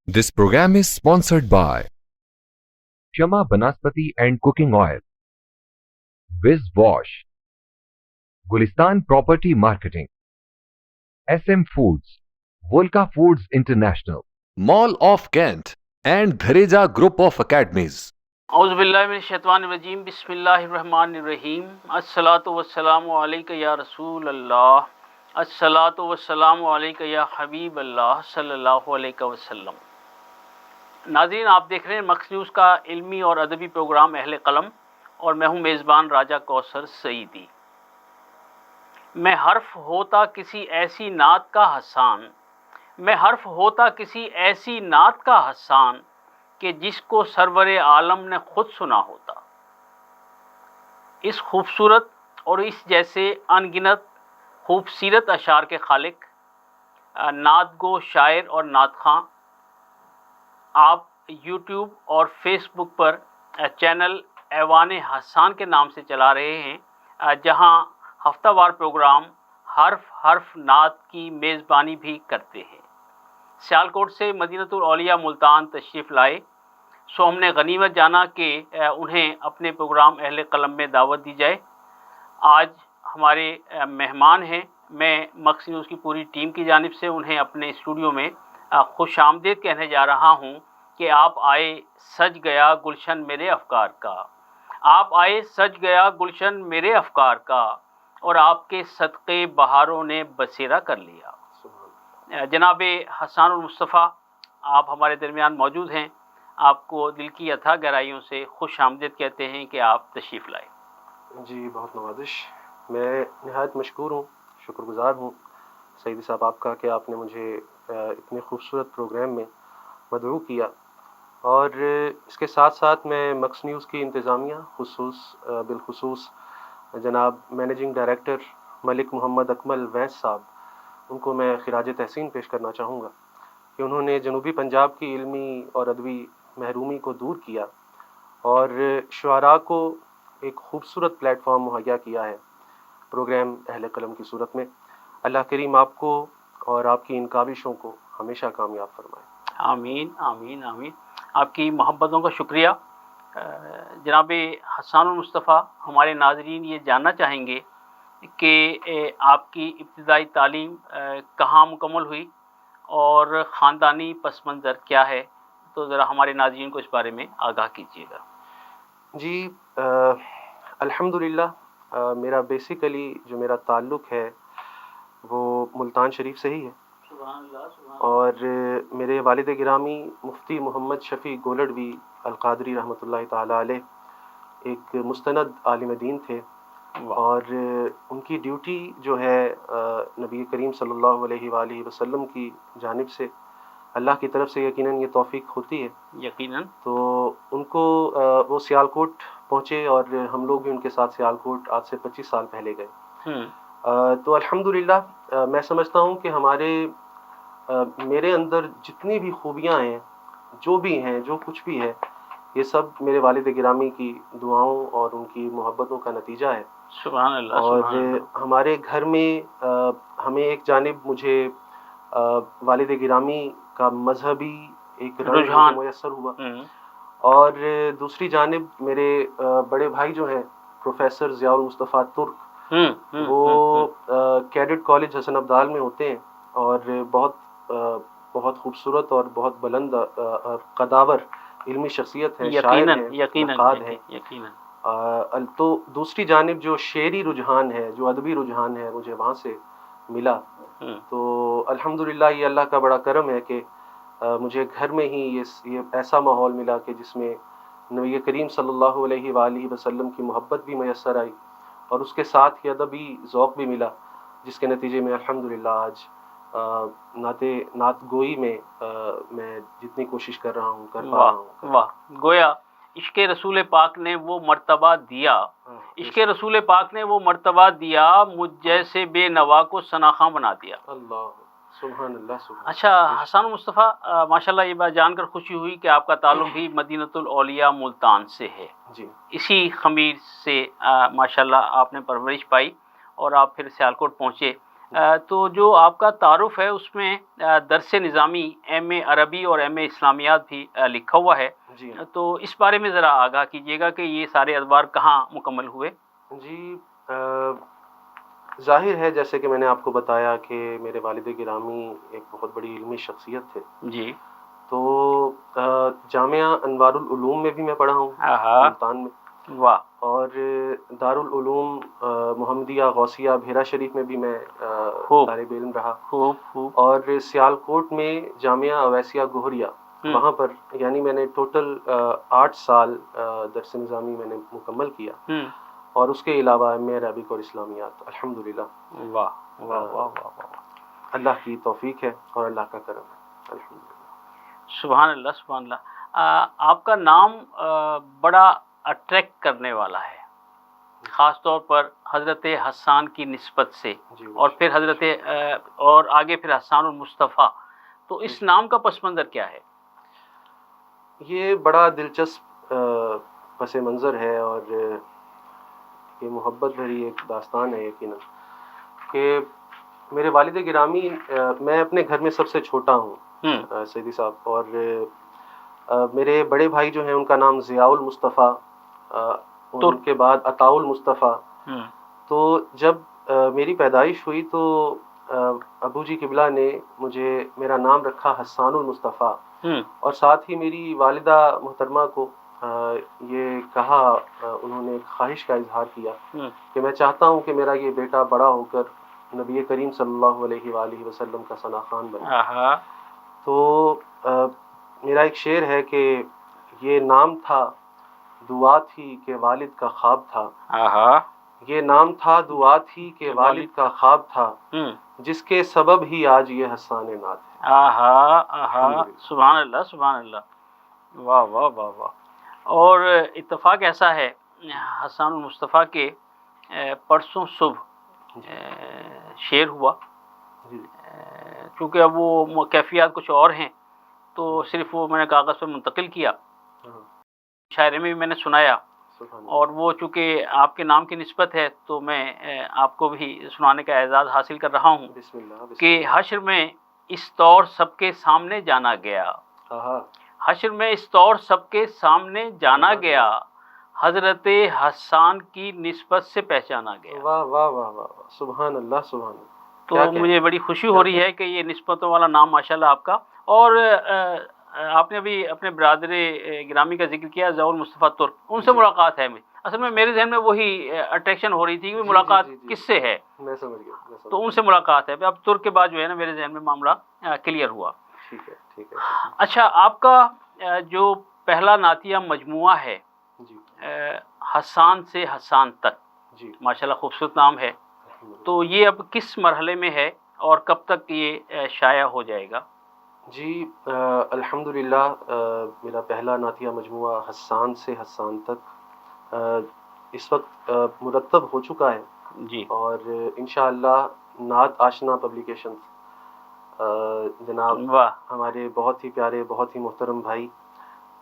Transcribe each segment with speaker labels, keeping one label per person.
Speaker 1: This program is sponsored by Shama Banaspati and Cooking Oil, Wiz Wash, Gulistan Property Marketing, SM Foods, Volca Foods International, Mall of Kent, and Dhareja Group of Academies.
Speaker 2: اعوذ باللہ من الشیطان الرجیم بسم اللہ الرحمن الرحیم الصلاۃ والسلام علیک یا رسول اللہ الصلاۃ والسلام علیک یا حبیب اللہ صلی اللہ علیہ وسلم۔ ناظرین، آپ دیکھ رہے ہیں مکس نیوز کا علمی اور ادبی پروگرام اہل قلم، اور میں ہوں میزبان راجہ کوثر سعیدی۔ میں حرف ہوتا کسی ایسی نعت کا حسان، میں حرف ہوتا کسی ایسی نعت کا حسان کہ جس کو سرور عالم نے خود سنا ہوتا۔ اس خوبصورت اور اس جیسے انگنت خوب سیرت اشعار کے خالق، نعت گو، شاعر اور نعت خواں، آپ یوٹیوب اور فیس بک پر چینل ایوان حسان کے نام سے چلا رہے ہیں، جہاں ہفتہ وار پروگرام حرف نعت کی میزبانی بھی کرتے ہیں۔ سیالکوٹ سے مدینۃ الاولیاء ملتان تشریف لائے، سو ہم نے غنیمت جانا کہ انہیں اپنے پروگرام اہل قلم میں دعوت دی جائے۔ آج ہمارے مہمان ہیں، میں مکس نیوز کی پوری ٹیم کی جانب سے انہیں اپنے اسٹوڈیو میں خوش آمدید کہنے جا رہا ہوں کہ آپ آئے سج گیا گلشن میرے افکار کا، آپ آئے سج گیا گلشن میرے افکار کا، اور آپ کے صدقے بہاروں نے بسیرا کر لیا۔ جناب حسان المصطفیٰ، آپ ہمارے درمیان موجود ہیں، آپ کو دل کی اتھا گہرائیوں سے خوش آمدید کہتے ہیں کہ آپ تشریف لائے۔
Speaker 3: جی بہت نوازش، میں نہایت مشکور ہوں، شکر گزار ہوں سعیدی صاحب آپ کا کہ آپ نے مجھے اتنے خوبصورت پروگرام میں مدعو کیا، اور اس کے ساتھ ساتھ میں مکس نیوز کی انتظامیہ بالخصوص جناب مینیجنگ ڈائریکٹر ملک محمد اکمل ویس صاحب، ان کو میں خراج تحسین پیش کرنا چاہوں گا کہ انہوں نے جنوبی پنجاب کی علمی اور ادبی محرومی کو دور کیا اور شعراء کو ایک خوبصورت پلیٹ فارم مہیا کیا ہے پروگرام اہل قلم کی صورت میں۔ اللہ کریم آپ کو اور آپ کی ان کاوشوں کو ہمیشہ کامیاب فرمائے۔
Speaker 2: آمین آمین آمین۔ آپ کی محبتوں کا شکریہ۔ جناب حسان المصطفیٰ، ہمارے ناظرین یہ جاننا چاہیں گے کہ آپ کی ابتدائی تعلیم کہاں مکمل ہوئی اور خاندانی پس منظر کیا ہے، تو ذرا ہمارے ناظرین کو اس بارے میں آگاہ کیجیے گا۔
Speaker 3: جی الحمدللہ، میرا بیسیکلی جو میرا تعلق ہے وہ ملتان شریف سے ہی ہے، اور میرے والد گرامی مفتی محمد شفیع گولڑوی القادری رحمۃ اللہ تعالیٰ علیہ ایک مستند عالم دین تھے، اور ان کی ڈیوٹی جو ہے نبی کریم صلی اللہ علیہ وآلہ وسلم کی جانب سے اللہ کی طرف سے یقیناً یہ توفیق ہوتی ہے،
Speaker 2: یقیناً۔
Speaker 3: تو ان کو وہ سیالکوٹ پہنچے، اور ہم لوگ بھی ان کے ساتھ سیالکوٹ آج سے 25 سال پہلے گئے۔ تو الحمدللہ میں سمجھتا ہوں کہ میرے اندر جتنی بھی خوبیاں ہیں، جو بھی ہیں، جو کچھ بھی ہے، یہ سب میرے والد گرامی کی دعاؤں اور ان کی محبتوں کا نتیجہ ہے۔
Speaker 2: سبحان اللہ۔
Speaker 3: اور
Speaker 2: سبحان اللہ۔
Speaker 3: ہمارے گھر میں ہمیں ایک جانب مجھے والد گرامی کا مذہبی ایک رجحان میسر ہوا، اور دوسری جانب میرے بڑے بھائی جو ہیں پروفیسر ضیاء المصطفیٰ ترک، وہ کیڈٹ کالج حسن ابدال میں ہوتے ہیں، اور بہت خوبصورت اور بہت بلند قداور علمی شخصیت ہے، شاعر ہیں، نقاد ہیں۔ تو دوسری جانب جو شعری رجحان ہے، جو ادبی رجحان ہے، مجھے وہاں سے ملا۔ تو الحمدللہ یہ اللہ کا بڑا کرم ہے کہ مجھے گھر میں ہی یہ ایسا ماحول ملا کہ جس میں نبی کریم صلی اللہ علیہ وآلہ وسلم کی محبت بھی میسر آئی، اور اس کے ساتھ ہی ادبی ذوق بھی ملا، جس کے نتیجے میں الحمدللہ آج نعت گوئی میں میں جتنی کوشش کر رہا ہوں کر پا رہا ہوں۔
Speaker 2: واہ، گویا عشق رسول پاک نے وہ مرتبہ دیا، عشق رسول پاک نے وہ مرتبہ دیا، مجھ جیسے بے نوا کو ثناخواں بنا دیا۔
Speaker 3: اللہ سبحان اللہ سبحان۔
Speaker 2: اچھا حسان مصطفیٰ، ماشاءاللہ یہ بات جان کر خوشی ہوئی کہ آپ کا تعلق بھی مدینۃ الاولیاء ملتان سے ہے۔
Speaker 3: جی،
Speaker 2: اسی خمیر سے ماشاءاللہ آپ نے پرورش پائی، اور آپ پھر سیالکوٹ پہنچے. تو جو آپ کا تعارف ہے اس میں درس نظامی ایم اے عربی اور ایم اے اسلامیات بھی لکھا ہوا ہے.
Speaker 3: جی
Speaker 2: تو اس بارے میں ذرا آگاہ کیجیے گا کہ یہ سارے ادوار کہاں مکمل ہوئے.
Speaker 3: جی ظاہر ہے جیسے کہ میں نے آپ کو بتایا کہ میرے والد گرامی ایک بہت بڑی علمی شخصیت تھے.
Speaker 2: جی.
Speaker 3: تو جامعہ انوار العلوم میں بھی میں پڑھا ہوں ملتان میں.
Speaker 2: واہ.
Speaker 3: اور دارالعلوم محمدیہ غوثیہ بھیرا شریف میں بھی میں طالب علم رہا. اور سیالکوٹ میں جامعہ اویسیہ گوہریا وہاں پر یعنی میں نے ٹوٹل 8 سال درس نظامی میں نے مکمل کیا. اور اس کے علاوہ ایم اے عربک اور اسلامیات. الحمدللہ.
Speaker 2: واہ واہ واہ واہ.
Speaker 3: اللہ کی توفیق ہے اور اللہ کا کرم ہے. الحمدللہ.
Speaker 2: سبحان اللہ سبحان اللہ. آپ کا نام بڑا اٹریکٹ کرنے والا ہے، خاص طور پر حضرت حسان کی نسبت سے. اور پھر حضرت اور آگے پھر حسان المصطفیٰ. تو اس نام کا پس منظر کیا ہے؟
Speaker 3: یہ بڑا دلچسپ پس منظر ہے اور یہ محبت بھری ایک داستان ہے یقیناً کہ میرے والد گرامی، میں اپنے گھر میں سب سے چھوٹا ہوں سیدی صاحب. اور میرے بڑے بھائی جو ہیں ان کا نام ضیاء المصطفیٰ، ان کے بعد عطاء المصطفیٰ. تو جب میری پیدائش ہوئی تو ابو جی قبلہ نے مجھے میرا نام رکھا حسان المصطفیٰ. اور ساتھ ہی میری والدہ محترمہ کو یہ کہا، انہوں نے خواہش کا اظہار کیا کہ میں چاہتا ہوں کہ میرا یہ بیٹا بڑا ہو کر نبی کریم صلی اللہ علیہ وآلہ وسلم کا ثنا خوان بنے. تو میرا ایک شعر ہے کہ یہ نام تھا دعا تھی کہ والد کا خواب تھا. یہ نام تھا دعا تھی کہ والد کا خواب تھا، جس کے سبب ہی آج یہ حسان نات ہے.
Speaker 2: سبحان اللہ سبحان اللہ. واہ واہ واہ واہ. اور اتفاق ایسا ہے حسان المصطفیٰ کے پرسوں صبح شعر ہوا، چونکہ اب وہ کیفیات کچھ اور ہیں تو صرف وہ میں نے کاغذ پہ منتقل کیا. شاعری میں بھی میں نے سنایا، اور وہ چونکہ آپ کے نام کی نسبت ہے تو میں آپ کو بھی سنانے کا اعزاز حاصل کر رہا ہوں.
Speaker 3: بسم اللہ.
Speaker 2: کہ حشر میں اس طور سب کے سامنے جانا گیا، حشر میں اس طور سب کے سامنے جانا گیا، حضرت حسان کی نسبت سے پہچانا گیا.
Speaker 3: واہ واہ واہ واہ. سبحان اللہ سبحان اللہ.
Speaker 2: تو مجھے بڑی خوشی ہو رہی ہے کہ یہ نسبتوں والا نام ماشاءاللہ آپ کا. اور آپ نے ابھی اپنے برادر گرامی کا ذکر کیا ضیاء المصطفیٰ ترک، ان سے ملاقات ہے. اصل میں میرے ذہن میں وہی اٹریکشن ہو رہی تھی کہ ملاقات کس سے ہے.
Speaker 3: میں سمجھ گیا.
Speaker 2: تو ان سے ملاقات ہے. اب ترک کے بعد جو ہے نا میرے ذہن میں معاملہ کلیئر ہوا.
Speaker 3: ٹھیک ہے ٹھیک ہے.
Speaker 2: اچھا، آپ کا جو پہلا نعتیہ مجموعہ ہے حسان سے حسان تک، ماشاءاللہ خوبصورت نام ہے. تو یہ اب کس مرحلے میں ہے اور کب تک یہ شائع ہو جائے گا؟
Speaker 3: جی الحمدللہ میرا پہلا نعتیہ مجموعہ حسان سے حسان تک اس وقت مرتب ہو چکا ہے.
Speaker 2: جی.
Speaker 3: اور انشاءاللہ نعت آشنا پبلیکیشن جناب ہمارے بہت ہی پیارے بہت ہی محترم بھائی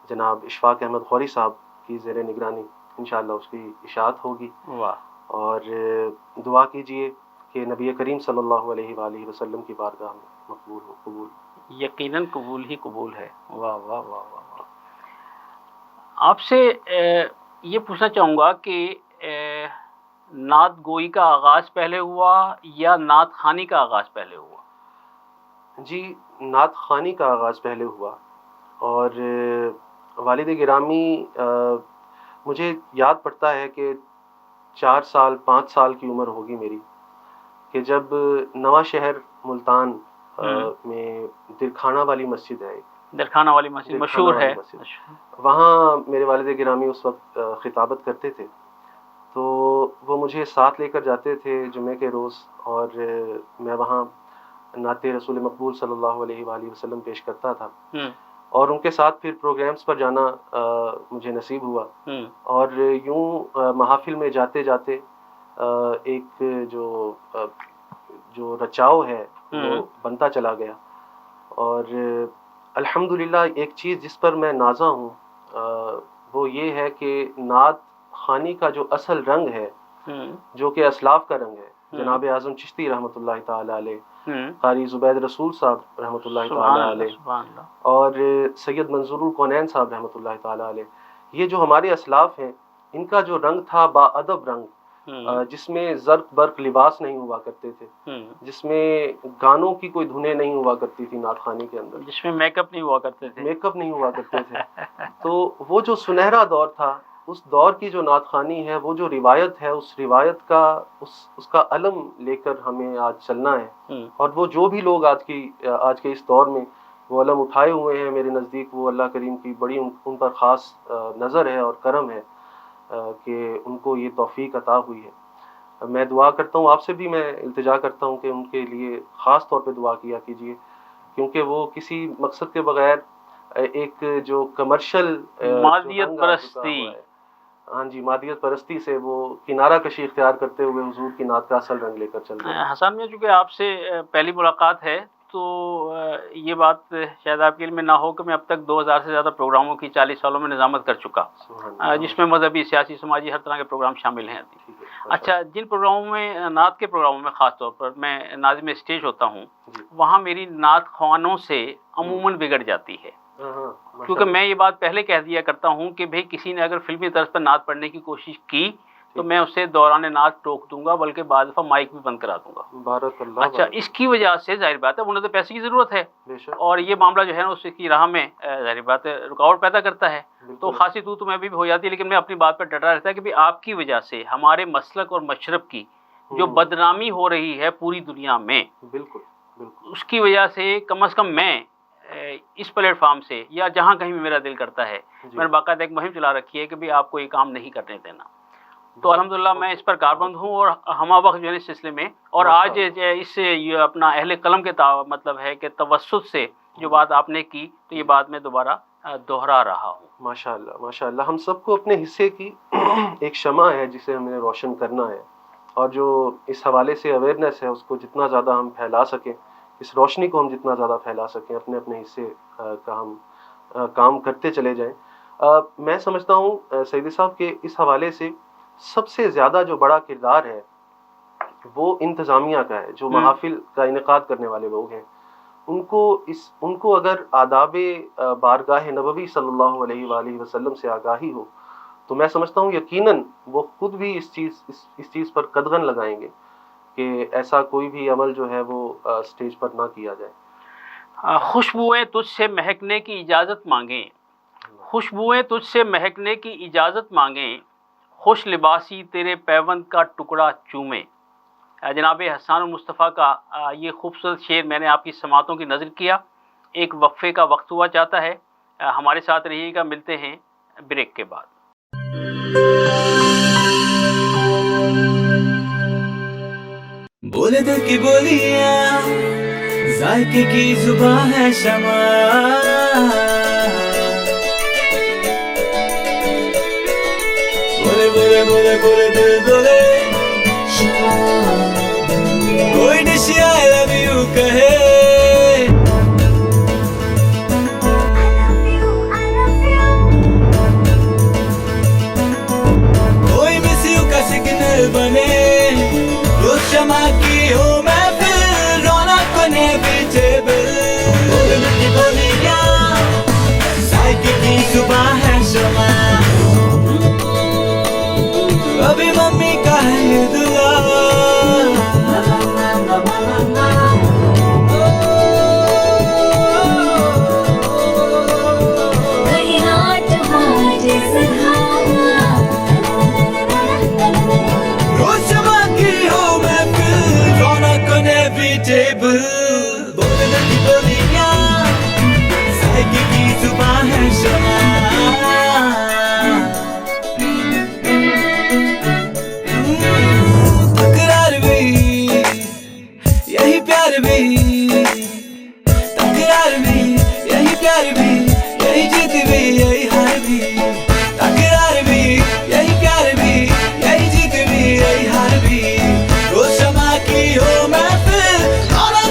Speaker 3: جناب اشفاق احمد خوری صاحب کی زیر نگرانی انشاءاللہ اس کی اشاعت ہوگی. اور دعا کیجئے کہ نبی کریم صلی اللہ علیہ وآلہ وسلم کی بارگاہ میں مقبول ہو. قبول
Speaker 2: یقیناً قبول ہی قبول ہے. واہ واہ واہ واہ. آپ سے یہ پوچھنا چاہوں گا کہ نعت گوئی کا آغاز پہلے ہوا یا نعت خوانی کا آغاز پہلے ہوا؟
Speaker 3: جی نعت خوانی کا آغاز پہلے ہوا. اور والد گرامی مجھے یاد پڑتا ہے کہ 4 سال 5 سال کی عمر ہوگی میری کہ جب نواں شہر ملتان میں درخانہ والی مسجد ہے،
Speaker 2: درخانہ والی مسجد مشہور ہے،
Speaker 3: وہاں میرے والد گرامی اس وقت خطابت کرتے تھے. تو وہ مجھے ساتھ لے کر جاتے تھے جمعے کے روز، اور میں وہاں نعت رسول مقبول صلی اللہ علیہ وآلہ وسلم پیش کرتا تھا. اور ان کے ساتھ پھر پروگرامز پر جانا مجھے نصیب ہوا. اور یوں محافل میں جاتے جاتے ایک جو رچاؤ ہے وہ بنتا چلا گیا. اور الحمدللہ ایک چیز جس پر میں نازا ہوں وہ یہ ہے کہ نعت خوانی کا جو اصل رنگ ہے جو کہ اسلاف کا رنگ ہے جناب اعظم چشتی رحمۃ اللہ تعالی علیہ، قاری زبید رسول صاحب رحمۃ اللہ تعالی علیہ، اور سید منظور الکونین صاحب رحمۃ اللہ تعالی علیہ، یہ جو ہمارے اسلاف ہیں ان کا جو رنگ تھا با ادب رنگ، جس میں زرق برق لباس نہیں ہوا کرتے تھے، جس میں گانوں کی کوئی دھنیں نہیں ہوا کرتی تھی نعت خوانی کے اندر،
Speaker 2: جس میں میک اپ نہیں ہوا کرتے تھے،
Speaker 3: میک اپ نہیں ہوا کرتے تھے، تو وہ جو سنہرا دور تھا، اس دور کی جو نعت خوانی ہے، وہ جو روایت ہے، اس روایت کا اس کا علم لے کر ہمیں آج چلنا ہے، اور وہ جو بھی لوگ آج کے اس دور میں وہ علم اٹھائے ہوئے ہیں، میرے نزدیک وہ اللہ کریم کی بڑی ان پر خاص نظر ہے اور کرم ہے کہ ان کو یہ توفیق عطا ہوئی ہے۔ میں دعا کرتا ہوں، آپ سے بھی میں التجا کرتا ہوں کہ ان کے لیے خاص طور پہ دعا کیا کیجیے، کیونکہ وہ کسی مقصد کے بغیر ایک جو کمرشل
Speaker 2: مادیت پرستی،
Speaker 3: ہاں جی، مادیت پرستی سے وہ کنارہ کشی اختیار کرتے ہوئے حضور کی نعت کا اصل رنگ لے کر چل رہے ہیں۔
Speaker 2: حسن میں چونکہ آپ سے پہلی ملاقات ہے تو یہ بات شاید آپ کے علم میں نہ ہو کہ میں اب تک 2000 سے زیادہ پروگراموں کی 40 سالوں میں نظامت کر چکا، جس میں مذہبی، سیاسی، سماجی ہر طرح کے پروگرام شامل ہیں۔ اچھا، جن پروگراموں میں، نعت کے پروگراموں میں خاص طور پر میں ناظم اسٹیج ہوتا ہوں، وہاں میری نعت خوانوں سے عموماً بگڑ جاتی ہے، کیونکہ میں یہ بات پہلے کہہ دیا کرتا ہوں کہ بھئی کسی نے اگر فلمی طرز پر نعت پڑھنے کی کوشش کی تو میں اسے دوران نعت ٹوک دوں گا، بلکہ بعض دفعہ مائک بھی بند کرا دوں گا۔
Speaker 3: بارک اللہ۔
Speaker 2: اچھا، اس کی وجہ سے ظاہر بات ہے انہیں تو پیسے کی ضرورت ہے، اور یہ معاملہ جو ہے نا اس کی راہ میں ظاہر بات ہے رکاوٹ پیدا کرتا ہے، تو خاصی تو میں بھی ہو جاتی ہے، لیکن میں اپنی بات پر ڈٹا رہتا ہے کہ آپ کی وجہ سے ہمارے مسلک اور مشرب کی جو بدنامی ہو رہی ہے پوری دنیا میں،
Speaker 3: بالکل
Speaker 2: اس کی وجہ سے کم از کم میں اس پلیٹ فارم سے یا جہاں کہیں بھی میرا دل کرتا ہے، میں نے باقاعدہ ایک مہم چلا رکھی ہے کہ بھی آپ کو یہ کام نہیں کرنے دینا، تو الحمدللہ میں اس پر کاربند ہوں، اور ہمہ وقت جو ہے اس سلسلے میں، اور آج اس سے یہ اپنا اہل قلم کے مطلب ہے کہ توسط سے جو بات آپ نے کی تو یہ بات میں دوبارہ دہرا رہا ہوں۔
Speaker 3: ماشاءاللہ ماشاءاللہ، ہم سب کو اپنے حصے کی ایک شمع ہے جسے ہمیں روشن کرنا ہے، اور جو اس حوالے سے اویئرنیس ہے اس کو جتنا زیادہ ہم پھیلا سکیں، اس روشنی کو ہم جتنا زیادہ پھیلا سکیں، اپنے اپنے حصے کا ہم کام کرتے چلے جائیں۔ میں سمجھتا ہوں سیدی صاحب کہ اس حوالے سے سب سے زیادہ جو بڑا کردار ہے وہ انتظامیہ کا ہے، جو محافل کا انعقاد کرنے والے لوگ ہیں، ان کو اگر آداب بارگاہ نبوی صلی اللہ علیہ وآلہ وسلم سے آگاہی ہو تو میں سمجھتا ہوں یقیناً وہ خود بھی اس چیز پر قدغن لگائیں گے کہ ایسا کوئی بھی عمل جو ہے وہ سٹیج پر نہ کیا جائے۔
Speaker 2: خوشبوئیں تجھ سے مہکنے کی اجازت مانگیں، خوشبوئیں تجھ سے مہکنے کی اجازت مانگیں، خوش لباسی تیرے پیوند کا ٹکڑا چومیں۔ جناب حسان المصطفیٰ کا یہ خوبصورت شعر میں نے آپ کی سماعتوں کی نظر کیا، ایک وقفے کا وقت ہوا چاہتا ہے، ہمارے ساتھ رہیے گا، ملتے ہیں بریک کے بعد۔
Speaker 4: بولے دل کی بولیاں، ذائقے کی زبان ہے شمع، بولے بولے بولے بولے دل بولے، کوئی ڈش آئی لو یو کہے، کوئی مس یو کا سگنل بنے، روز شمع کی ہو محفل، رونق بنے بیچیبل، بولے دل کی بولیاں، ذائقے کی زبان ہے شمع، ابھی ممی کا ہے یہ دعا، روز شمع کی ہو محفل، رونق بنے بیچیبل، بولے دل کی بولیاں، ذائقے کی زبان ہے شمع، تکرار بھی یہی پیار بھی، تکرار بھی یہی پیار بھی، یہی جیت بھی یہی ہار بھی، تکرار بھی یہی پیار بھی، یہی جیت بھی یہی ہار بھی، روز شمع کی ہو محفل، رونق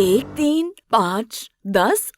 Speaker 5: 1, 3, 5, 10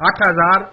Speaker 6: 8000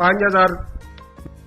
Speaker 6: 5000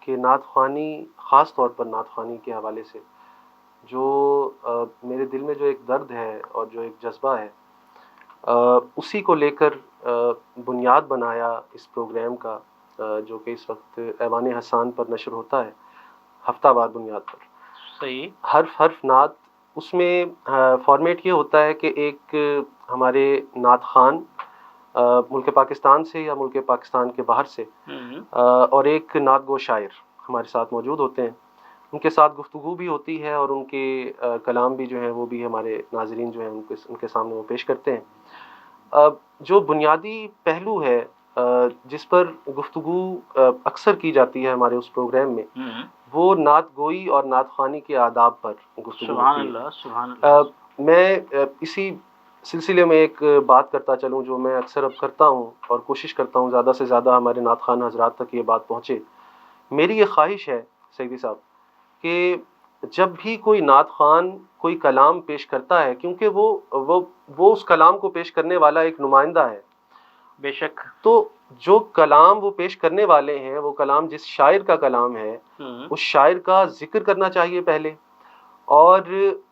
Speaker 3: کہ نعت خوانی، خاص طور پر نعت خوانی کے حوالے سے جو میرے دل میں جو ایک درد ہے اور جو ایک جذبہ ہے، اسی کو لے کر بنیاد بنایا اس پروگرام کا، جو کہ اس وقت ایوان حسان پر نشر ہوتا ہے ہفتہ وار بنیاد پر.
Speaker 2: صحیح.
Speaker 3: حرف نعت، اس میں فارمیٹ یہ ہوتا ہے کہ ایک ہمارے نعت خان ملک پاکستان سے یا ملک پاکستان کے باہر سے، اور ایک نعت گو شاعر ہمارے ساتھ موجود ہوتے ہیں. ان کے ساتھ گفتگو بھی ہوتی ہے اور ان کے کلام بھی جو ہیں وہ بھی ہمارے ناظرین جو ہیں ان کے سامنے وہ پیش کرتے ہیں. جو بنیادی پہلو ہے جس پر گفتگو اکثر کی جاتی ہے ہمارے اس پروگرام میں، وہ نعت گوئی اور نعت خوانی کے آداب پر گفتگو
Speaker 2: سبحان
Speaker 3: ہوتی ہے.
Speaker 2: اللہ، سبحان اللہ.
Speaker 3: میں اسی سلسلے میں ایک بات کرتا چلوں جو میں اکثر اب کرتا ہوں اور کوشش کرتا ہوں زیادہ سے زیادہ ہمارے نعت خوان حضرات تک یہ بات پہنچے. میری یہ خواہش ہے سیدی صاحب کہ جب بھی کوئی نعت خوان کوئی کلام پیش کرتا ہے، کیونکہ وہ اس کلام کو پیش کرنے والا ایک نمائندہ ہے،
Speaker 2: بے شک،
Speaker 3: تو جو کلام وہ پیش کرنے والے ہیں، وہ کلام جس شاعر کا کلام ہے اس شاعر کا ذکر کرنا چاہیے پہلے، اور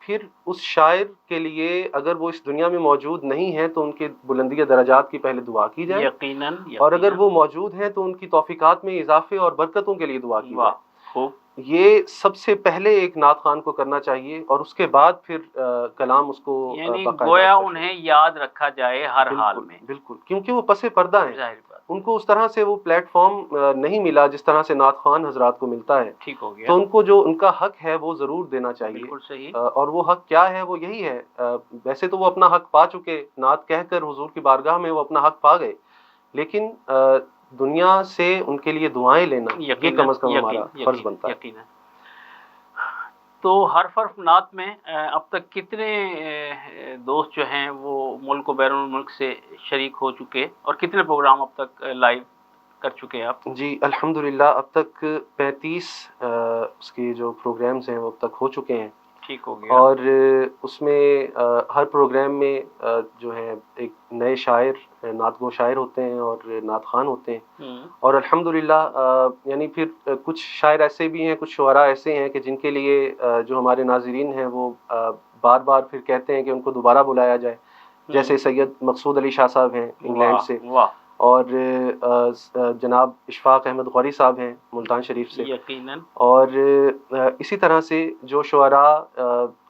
Speaker 3: پھر اس شاعر کے لیے اگر وہ اس دنیا میں موجود نہیں ہے تو ان کے بلندی درجات کی پہلے دعا کی جائے،
Speaker 2: یقیناً.
Speaker 3: اور اگر وہ موجود ہیں تو ان کی توفیقات میں اضافے اور برکتوں کے لیے دعا کی جائے.
Speaker 2: خوب.
Speaker 3: یہ سب سے پہلے ایک نعت خوان کو کرنا چاہیے، اور اس کے بعد پھر کلام اس کو
Speaker 2: یعنی گویا انہیں یاد رکھا جائے ہر حال میں.
Speaker 3: بالکل، کیونکہ وہ پس پردہ ہیں، ان کو اس طرح سے وہ پلیٹ فارم نہیں ملا جس طرح سے نعت خوان حضرات کو ملتا ہے.
Speaker 2: ٹھیک ہو گیا.
Speaker 3: تو ان کو جو ان کا حق ہے وہ ضرور دینا چاہیے.
Speaker 2: بالکل صحیح.
Speaker 3: اور وہ حق کیا ہے؟ وہ یہی ہے، ویسے تو وہ اپنا حق پا چکے، نعت کہہ کر حضور کی بارگاہ میں وہ اپنا حق پا گئے، لیکن دنیا سے ان کے لیے دعائیں لینا یہ کم از کم ہمارا فرض بنتا ہے.
Speaker 2: تو حرف نعت میں اب تک کتنے دوست جو ہیں وہ ملک و بیرون ملک سے شریک ہو چکے، اور کتنے پروگرام اب تک لائیو کر چکے ہیں آپ؟
Speaker 3: جی الحمدللہ اب تک 35 اس کے جو پروگرامز ہیں وہ اب تک ہو چکے ہیں.
Speaker 2: ٹھیک ہو گیا.
Speaker 3: اور اس میں ہر پروگرام میں جو ہے ایک نئے شاعر، نعت گو شاعر ہوتے ہیں اور نعت خوان ہوتے ہیں. اور الحمدللہ یعنی پھر کچھ شاعر ایسے بھی ہیں، کچھ شعراء ایسے ہیں کہ جن کے لیے جو ہمارے ناظرین ہیں وہ بار بار پھر کہتے ہیں کہ ان کو دوبارہ بلایا جائے، جیسے سید مقصود علی شاہ صاحب ہیں انگلینڈ سے، اور جناب اشفاق احمد غوری صاحب ہیں ملتان شریف سے.
Speaker 2: یقیناً.
Speaker 3: اور اسی طرح سے جو شعراء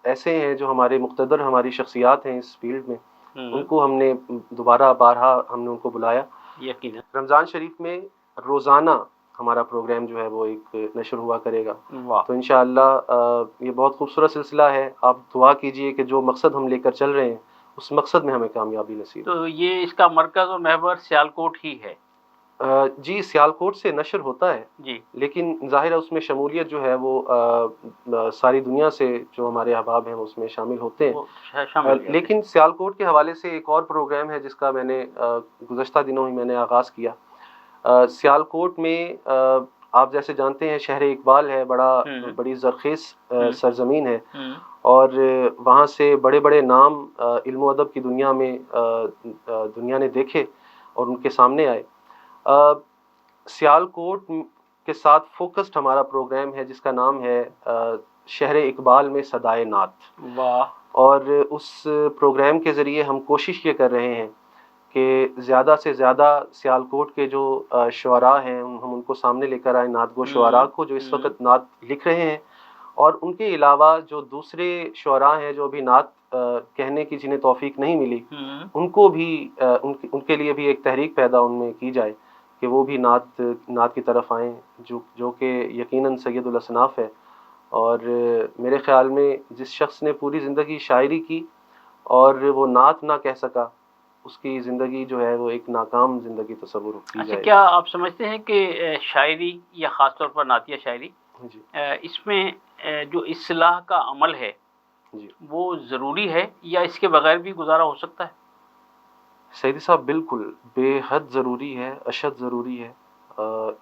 Speaker 3: ایسے ہیں جو ہمارے مقتدر ہماری شخصیات ہیں اس فیلڈ میں، ان کو ہم نے دوبارہ بارہا ہم نے ان کو بلایا.
Speaker 2: یقیناً.
Speaker 3: رمضان شریف میں روزانہ ہمارا پروگرام جو ہے وہ ایک نشر ہوا کرے گا. تو انشاءاللہ یہ بہت خوبصورت سلسلہ ہے. آپ دعا کیجئے کہ جو مقصد ہم لے کر چل رہے ہیں اس مقصد میں ہمیں کامیابی نصیب.
Speaker 2: تو یہ اس کا مرکز اور محور سیالکوٹ ہی ہے؟
Speaker 3: جی سیالکوٹ سے نشر ہوتا ہے
Speaker 2: جی،
Speaker 3: لیکن ظاہر ہے اس میں شمولیت جو ہے وہ ساری دنیا سے جو ہمارے احباب ہیں اس میں شامل ہوتے ہیں. لیکن سیالکوٹ کے حوالے سے ایک اور پروگرام ہے جس کا میں نے گزشتہ دنوں ہی میں نے آغاز کیا. سیالکوٹ میں آپ جیسے جانتے ہیں شہر اقبال ہے، بڑی زرخیز سرزمین ہے، اور وہاں سے بڑے بڑے نام علم و ادب کی دنیا میں دنیا نے دیکھے اور ان کے سامنے آئے. سیالکوٹ کے ساتھ فوکسڈ ہمارا پروگرام ہے جس کا نام ہے شہر اقبال میں صدائے نعت.
Speaker 2: واہ.
Speaker 3: اور اس پروگرام کے ذریعے ہم کوشش یہ کر رہے ہیں کہ زیادہ سے زیادہ سیالکوٹ کے جو شعراء ہیں ہم ان کو سامنے لے کر آئیں، نعت گو شعراء کو جو اس وقت نعت لکھ رہے ہیں، اور ان کے علاوہ جو دوسرے شعراء ہیں جو ابھی نعت کہنے کی جنہیں توفیق نہیں ملی، ان کو بھی ان کے لیے بھی ایک تحریک پیدا ان میں کی جائے کہ وہ بھی نعت کی طرف آئیں، جو کہ یقیناً سید الاصناف ہے. اور میرے خیال میں جس شخص نے پوری زندگی شاعری کی اور وہ نعت نہ کہہ سکا، اس کی زندگی جو ہے وہ ایک ناکام زندگی تصور کی جائے.
Speaker 2: کیا آپ سمجھتے ہیں کہ شاعری یا خاص طور پر نعتیہ شاعری، اس میں جو اصلاح کا عمل ہے وہ ضروری ہے یا اس کے بغیر بھی گزارا ہو سکتا ہے؟
Speaker 3: سیدی صاحب بالکل بے حد ضروری ہے، اشد ضروری ہے.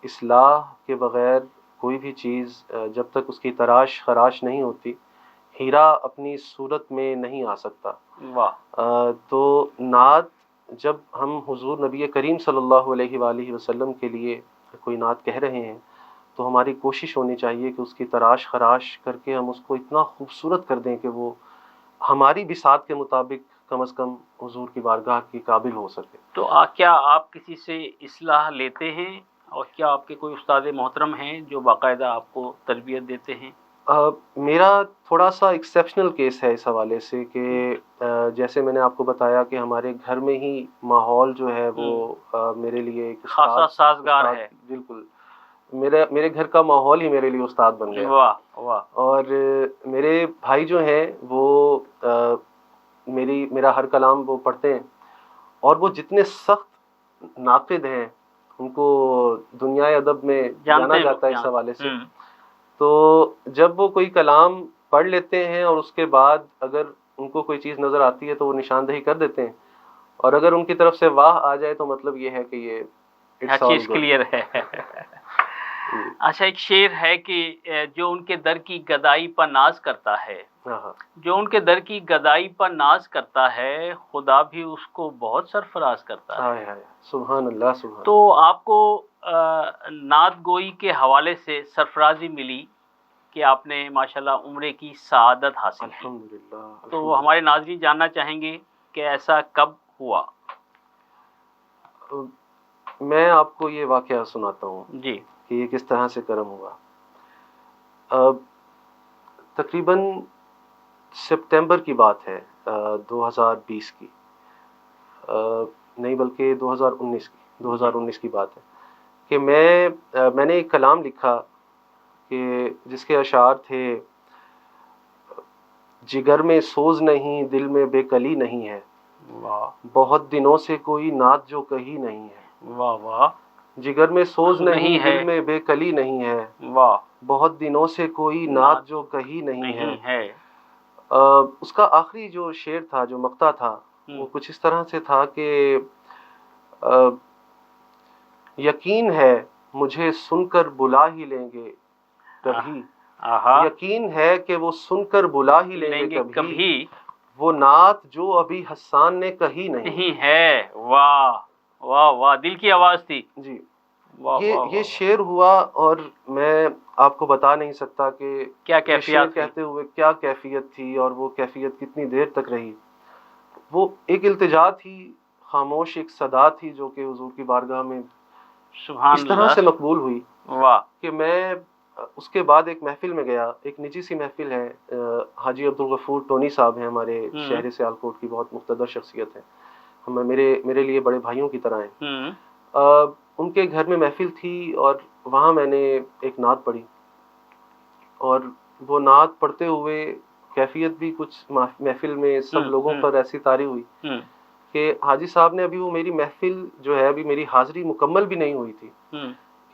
Speaker 3: اصلاح کے بغیر کوئی بھی چیز جب تک اس کی تراش خراش نہیں ہوتی، ہیرا اپنی صورت میں نہیں آ سکتا. تو نعت جب ہم حضور نبی کریم صلی اللہ علیہ وآلہ وسلم کے لیے کوئی نعت کہہ رہے ہیں تو ہماری کوشش ہونی چاہیے کہ اس کی تراش خراش کر کے ہم اس کو اتنا خوبصورت کر دیں کہ وہ ہماری بساط کے مطابق کم از کم حضور کی بارگاہ کی قابل ہو سکے۔
Speaker 2: تو کیا آپ کسی سے اصلاح لیتے ہیں، اور کیا آپ کے کوئی استاد محترم ہیں جو باقاعدہ آپ کو تربیت دیتے ہیں؟
Speaker 3: میرا تھوڑا سا ایکسیپشنل کیس ہے اس حوالے سے کہ جیسے میں نے آپ کو بتایا کہ ہمارے گھر میں ہی ماحول جو ہے وہ میرے لیے ایک
Speaker 2: خاصا سازگار ہے۔
Speaker 3: بالکل، میرے گھر کا ماحول ہی میرے لیے استاد بن گیا۔
Speaker 2: واہ واہ۔
Speaker 3: اور میرے بھائی جو ہیں وہ میرا ہر کلام وہ پڑھتے ہیں، اور وہ جتنے سخت ناقد ہیں ان کو دنیا ادب میں جانا جاتا ہے اس حوالے سے۔ تو جب وہ کوئی کلام پڑھ لیتے ہیں اور اس کے بعد اگر ان کو کوئی چیز نظر آتی ہے تو وہ نشاندہی کر دیتے ہیں، اور اگر ان کی طرف سے واہ آ جائے تو مطلب یہ ہے کہ یہ
Speaker 2: چیز کلیئر ہے۔ اچھا، ایک شعر ہے کہ جو ان کے در کی گدائی پر ناز کرتا ہے، جو ان کے در کی گدائی پر ناز کرتا ہے، خدا بھی اس کو بہت سرفراز کرتا ہے۔
Speaker 3: سبحان اللہ، سبحان۔
Speaker 2: تو آپ کو نعت گوئی کے حوالے سے سرفرازی ملی کہ آپ نے ماشاءاللہ عمرے کی سعادت حاصل کی۔
Speaker 3: الحمدللہ۔
Speaker 2: تو ہمارے ناظرین جاننا چاہیں گے کہ ایسا کب ہوا؟
Speaker 3: میں آپ کو یہ واقعہ سناتا ہوں
Speaker 2: جی
Speaker 3: کہ یہ کس طرح سے کرم ہوا۔ تقریباً سپتمبر کی بات ہے، 2020 کی، نہیں بلکہ 2019 کی بات ہے کہ میں نے ایک کلام لکھا کہ جس کے اشعار تھے: جگر میں سوز نہیں، دل میں بے کلی نہیں ہے، بہت دنوں سے کوئی نعت جو کہی نہیں ہے۔
Speaker 2: واہ واہ۔
Speaker 3: جگر میں سوز نہیں، دل میں بے کلی نہیں ہے،
Speaker 2: واہ،
Speaker 3: بہت دنوں سے کوئی نعت جو کہی نہیں ہے۔ اس کا آخری جو شعر تھا، جو مقطع تھا، وہ کچھ اس طرح سے تھا کہ یقین ہے مجھے سن کر بلا ہی لیں گے کبھی، یقین ہے کہ وہ سن کر بلا ہی لیں گے کبھی، وہ نعت جو ابھی حسان نے کہی نہیں
Speaker 2: ہے۔ واہ واہ واہ، دل کی آواز تھی
Speaker 3: جی۔ یہ شعر ہوا، اور میں آپ کو بتا نہیں سکتا کہ
Speaker 2: کیا کیفیت
Speaker 3: کہتے ہوئے کیا کیفیت تھی، اور وہ کیفیت کتنی دیر تک رہی۔ وہ ایک التجا تھی، خاموش ایک صدا تھی جو کہ حضور کی بارگاہ میں
Speaker 2: سبحان
Speaker 3: اس طرح سے مقبول ہوئی
Speaker 2: واہ
Speaker 3: کہ میں اس کے بعد ایک محفل میں گیا، ایک نجی سی محفل ہے، حاجی عبدالغفور ٹونی صاحب ہیں، ہمارے شہر سیالکوٹ کی بہت مقتدر شخصیت ہے، میرے لیے بڑے بھائیوں کی طرح ہیں۔ ان کے گھر میں محفل تھی، اور وہاں میں نے ایک نعت پڑھی، اور وہ نعت پڑھتے ہوئے کیفیت بھی کچھ محفل میں سب لوگوں پر ایسی طاری ہوئی کہ حاجی صاحب نے ابھی وہ میری محفل جو ہے، ابھی میری حاضری مکمل بھی نہیں ہوئی تھی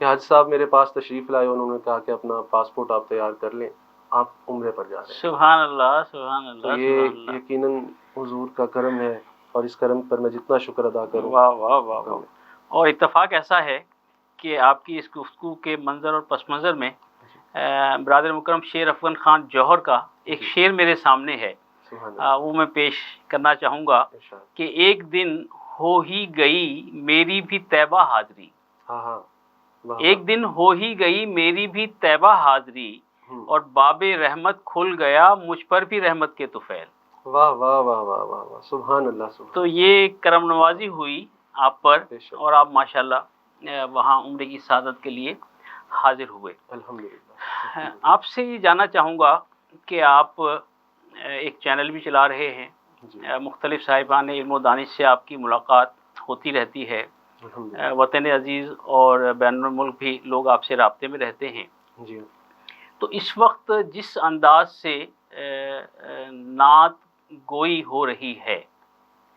Speaker 3: کہ حاجی صاحب میرے پاس تشریف لائے، انہوں نے کہا کہ اپنا پاسپورٹ آپ تیار کر لیں، آپ عمرے پر جا رہے ہیں۔
Speaker 2: سبحان اللہ، سبحان اللہ۔
Speaker 3: تو یہ یقیناً حضور کا کرم ہے، اور اس کرم پر میں جتنا شکر ادا کروں۔
Speaker 2: واہ واہ واہ واہ۔ اور اتفاق ایسا ہے کہ آپ کی اس گفتگو کے منظر اور پس منظر میں برادر مکرم شیر افغان خان جوہر کا ایک شعر میرے سامنے ہے، وہ میں پیش کرنا چاہوں گا کہ ایک دن ہو ہی گئی میری بھی طیبہ حاضری، ایک دن ہو ہی گئی میری بھی طیبہ حاضری، اور باب رحمت کھل گیا مجھ پر بھی رحمت کے طفیل۔
Speaker 3: واہ واہ واہ واہ واہ واہ، سبحان اللہ، سبحان۔
Speaker 2: تو یہ کرم نوازی ہوئی آپ پر، اور آپ ماشاءاللہ وہاں عمرے کی سعادت کے لیے حاضر ہوئے۔
Speaker 3: الحمدللہ۔
Speaker 2: آپ سے یہ جاننا چاہوں گا کہ آپ ایک چینل بھی چلا رہے ہیں، مختلف صاحبان علم و دانش سے آپ کی ملاقات ہوتی رہتی ہے، وطن عزیز اور بین الملک بھی لوگ آپ سے رابطے میں رہتے ہیں۔
Speaker 3: جی۔
Speaker 2: تو اس وقت جس انداز سے نعت گوئی ہو رہی ہے،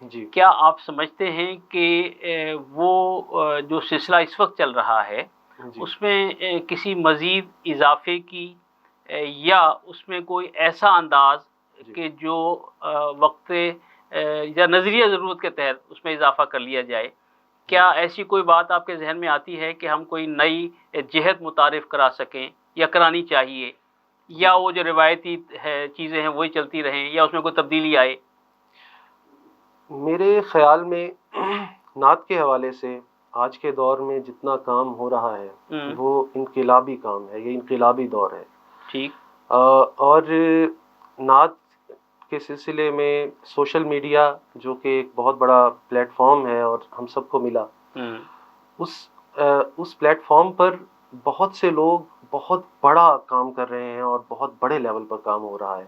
Speaker 3: جی،
Speaker 2: کیا آپ سمجھتے ہیں کہ وہ جو سلسلہ اس وقت چل رہا ہے اس میں کسی مزید اضافے کی یا اس میں کوئی ایسا انداز کہ جو وقت یا نظریہ ضرورت کے تحت اس میں اضافہ کر لیا جائے، کیا ایسی کوئی بات آپ کے ذہن میں آتی ہے کہ ہم کوئی نئی جہت متعارف کرا سکیں یا کرانی چاہیے، یا وہ جو روایتی چیزیں ہیں وہی چلتی رہیں، یا اس میں کوئی تبدیلی آئے؟
Speaker 3: میرے خیال میں نعت کے حوالے سے آج کے دور میں جتنا کام ہو رہا ہے وہ انقلابی کام ہے، یہ انقلابی دور ہے.
Speaker 2: ٹھیک.
Speaker 3: اور نعت کے سلسلے میں سوشل میڈیا جو کہ ایک بہت بڑا پلیٹ فارم ہے اور ہم سب کو ملا، اس پلیٹ فارم پر بہت سے لوگ بہت بڑا کام کر رہے ہیں اور بہت بڑے لیول پر کام ہو رہا ہے.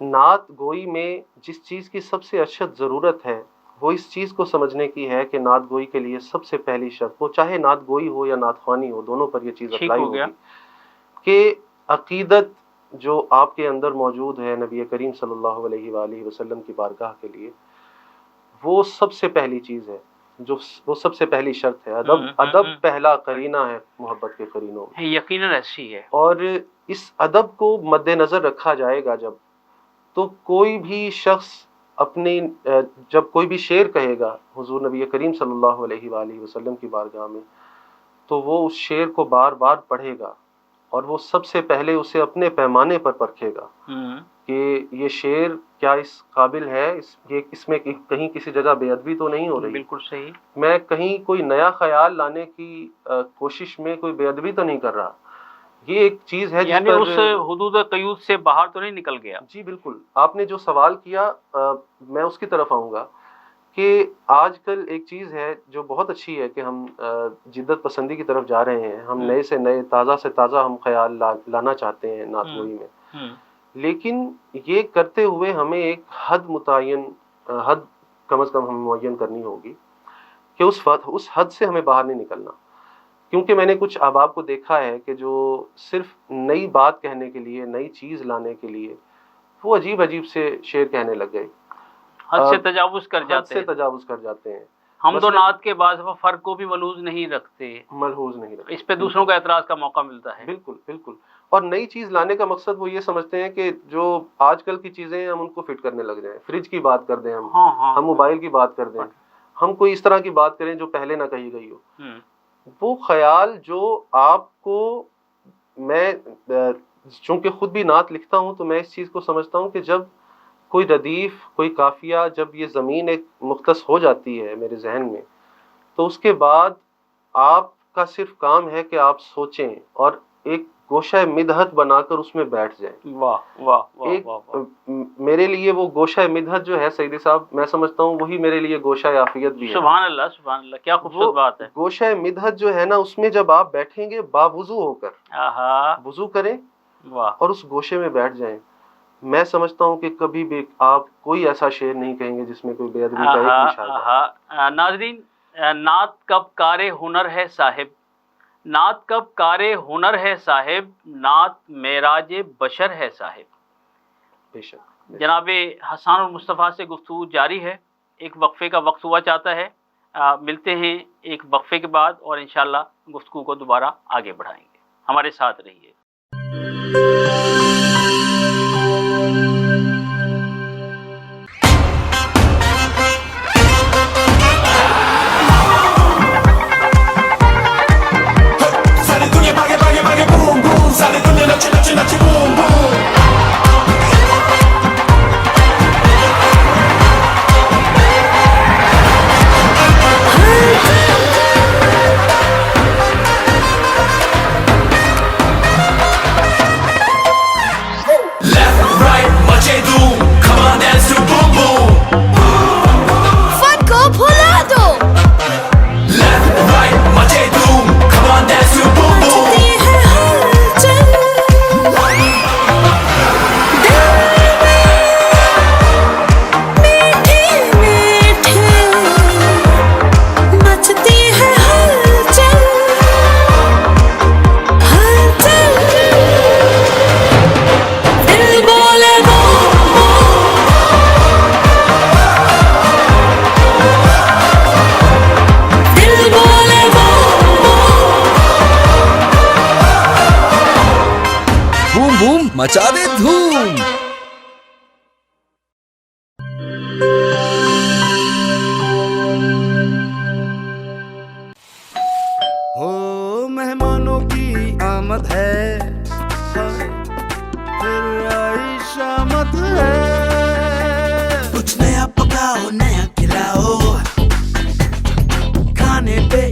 Speaker 3: نعت گوئی میں جس چیز کی سب سے اشد ضرورت ہے وہ اس چیز کو سمجھنے کی ہے کہ نعت گوئی کے لیے سب سے پہلی شرط، وہ چاہے نعت گوئی ہو یا نعت خوانی ہو، دونوں پر یہ چیز اپلائی ہوگی کہ عقیدت جو آپ کے اندر موجود ہے نبی کریم صلی اللہ علیہ وآلہ وسلم کی بارگاہ کے لیے، وہ سب سے پہلی چیز ہے، جو وہ سب سے پہلی شرط ہے. ادب پہلا قرینہ ہے محبت کے قرینوں میں،
Speaker 2: یقیناً ایسی ہے. اور
Speaker 3: اس ادب کو مد نظر رکھا جائے گا جب، تو کوئی بھی شخص جب کوئی بھی شعر کہے گا حضور نبی کریم صلی اللہ علیہ وآلہ وسلم کی بارگاہ میں، تو وہ اس شعر کو بار بار پڑھے گا اور وہ سب سے پہلے اسے اپنے پیمانے پر پرکھے گا کہ یہ شعر کیا اس قابل ہے، اس میں کہیں کسی جگہ بے ادبی تو نہیں ہو رہی،
Speaker 2: بالکل صحیح،
Speaker 3: میں کہیں کوئی نیا خیال لانے کی کوشش میں کوئی بے ادبی تو نہیں کر رہا. یہ ایک چیز ہے
Speaker 2: یعنی اس حدود قیود سے باہر تو نہیں نکل گیا.
Speaker 3: جی بالکل. آپ نے جو سوال کیا میں اس کی طرف آؤں گا کہ آج کل ایک چیز ہے جو بہت اچھی ہے کہ ہم جدت پسندی کی طرف جا رہے ہیں، ہم نئے سے نئے تازہ سے تازہ ہم خیال لانا چاہتے ہیں نعت گوئی میں، لیکن یہ کرتے ہوئے ہمیں ایک حد کم از کم ہمیں معین کرنی ہوگی کہ اس حد سے ہمیں باہر نہیں نکلنا. کیونکہ میں نے کچھ احباب کو دیکھا ہے کہ جو صرف نئی بات کہنے کے لیے، نئی چیز لانے کے لیے وہ عجیب عجیب سے شعر کہنے لگ گئے،
Speaker 2: حد سے تجاوز کر جاتے ہیں. ہم تو نعت کے بعض فرق کو بھی ملحوظ نہیں رکھتے، اس پہ دوسروں کا اعتراض کا موقع ملتا ہے.
Speaker 3: بالکل بالکل. اور نئی چیز لانے کا مقصد وہ یہ سمجھتے ہیں کہ جو آج کل کی چیزیں ہیں ہم ان کو فٹ کرنے لگ جائیں. فریج کی بات کر دیں ہم موبائل کی بات کر دیں، ہم کوئی اس طرح کی بات کریں جو پہلے نہ کہی گئی ہو. وہ خیال جو آپ کو، میں چونکہ خود بھی نعت لکھتا ہوں تو میں اس چیز کو سمجھتا ہوں کہ جب کوئی ردیف، کوئی قافیہ، جب یہ زمین ایک مختص ہو جاتی ہے میرے ذہن میں، تو اس کے بعد آپ کا صرف کام ہے کہ آپ سوچیں اور ایک گوشہ مدحت بنا کر اس میں بیٹھ جائیں.
Speaker 2: واہ واہ واہ واہ.
Speaker 3: میرے لیے وہ گوشہ مدحت جو ہے سیدی صاحب، میں سمجھتا ہوں وہی میرے لیے گوشہ عافیت بھی ہے.
Speaker 2: سبحان اللہ سبحان اللہ، کیا خوبصورت بات ہے.
Speaker 3: گوشہ مدحت جو ہے نا، اس میں جب آپ بیٹھیں گے باوضو ہو کر، وضو کریں اور اس گوشے میں بیٹھ جائیں، میں سمجھتا ہوں کہ کبھی بھی آپ کوئی ایسا شعر نہیں کہیں گے جس میں کوئی بے ادبی کا ایک اشارہ.
Speaker 2: ناظرین، نعت کب کار ہنر ہے صاحب، نعت کب کار ہنر ہے صاحب، نعت معراج بشر ہے صاحب.
Speaker 3: بے شک.
Speaker 2: جناب حسان المصطفیٰ سے گفتگو جاری ہے، ایک وقفے کا وقت ہوا چاہتا ہے. ملتے ہیں ایک وقفے کے بعد اور انشاءاللہ گفتگو کو دوبارہ آگے بڑھائیں گے. ہمارے ساتھ رہیے.
Speaker 7: مچا دے دھوم.
Speaker 4: ہو مہمانوں کی آمد ہے، پھر آئی شامت ہے. کچھ نیا پکاؤ، نیا کھلاؤ، کھانے پہ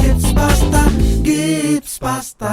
Speaker 4: Gibbs pasta, Gibbs pasta.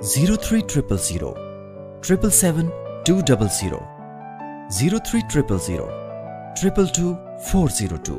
Speaker 8: 0300 777 200 0300 222 402।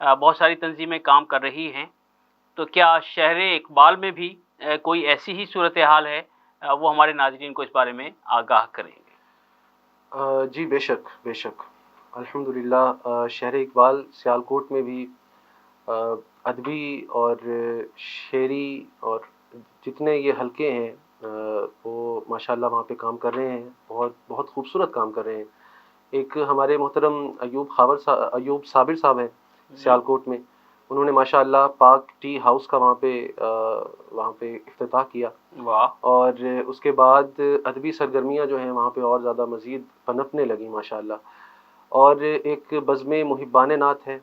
Speaker 2: بہت ساری تنظیمیں کام کر رہی ہیں، تو کیا شہر اقبال میں بھی کوئی ایسی ہی صورتحال ہے؟ وہ ہمارے ناظرین کو اس بارے میں آگاہ کریں گے۔
Speaker 3: جی بے شک بے شک، الحمدللہ شہر اقبال سیالکوٹ میں بھی ادبی اور شعری اور جتنے یہ حلقے ہیں وہ ماشاءاللہ وہاں پہ کام کر رہے ہیں، بہت بہت خوبصورت کام کر رہے ہیں۔ ایک ہمارے محترم ایوب صابر صاحب ہیں سیالکوٹ میں، انہوں نے ماشاءاللہ پاک ٹی ہاؤس کا وہاں پہ افتتاح کیا، اور اس کے بعد ادبی سرگرمیاں جو ہیں وہاں پہ اور زیادہ مزید پنپنے لگیں ماشاءاللہ۔ اور ایک بزم محبان نعت ہے